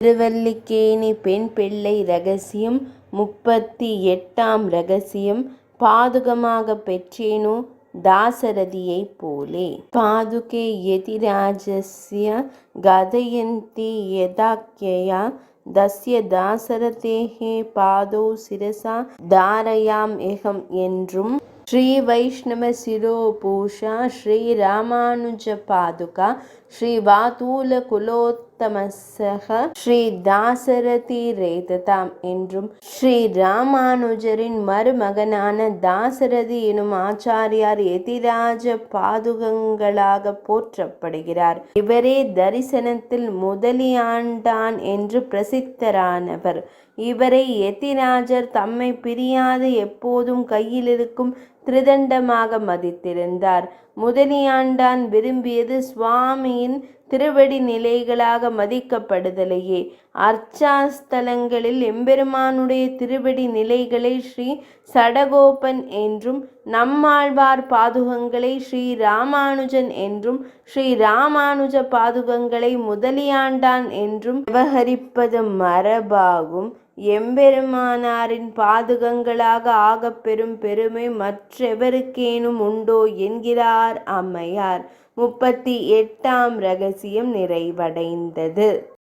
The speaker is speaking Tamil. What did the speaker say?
திருவல்லிக்கேணி பெண் பிள்ளை ரகசியம் 38ஆம் ரகசியம். பாதுகமாகப் பெற்றேனோ தாசரதியைப் போலே. பாதுகே யதிராஜஸ்ய கதயந்தி யதாக்யயா தஸ்ய தாசரதேஹே பாதௌ சிரசா தாரயாம்யஹம் என்றும் ஸ்ரீ வைஷ்ணவ சிரோபூஷா ஸ்ரீ ராமானுஜ பாதுகா ஸ்ரீ வாதூல குலோத்தமஸ்ஸக ஸ்ரீ தாசரதி ரேததாம் என்றும் ஸ்ரீ ராமானுஜரின் மருமகனான தாசரதி எனும் ஆச்சாரியார் யதிராஜ பாதுகங்களாக போற்றப்படுகிறார். இவரே தரிசனத்தில் முதலியாண்டான் என்று பிரசித்தரானவர். இவரை யதிராஜர் தம்மை பிரியாது எப்போதும் கையிலிருக்கும் திரிதண்டமாக மதித்திருந்தார். முதலியாண்டான் விரும்பியது சுவாமியின் திருவடி நிலைகளாக மதிக்கப்படுதலையே. அர்ச்சாஸ்தலங்களில் எம்பெருமானுடைய திருவடி நிலைகளை ஸ்ரீ சடகோபன் என்றும், நம்மாழ்வார் பாதுகங்களை ஸ்ரீ ராமானுஜன் என்றும், ஸ்ரீ ராமானுஜ பாதுகங்களை முதலியாண்டான் என்றும் விவகரிப்பது மரபாகும். எம்பெருமானாரின் பாதுகங்களாக ஆகப்பெறும் பெருமை மற்றெவருக்கேனும் உண்டோ என்கிறார் அம்மையார். 38ஆம் ரகசியம் நிறைவடைந்தது.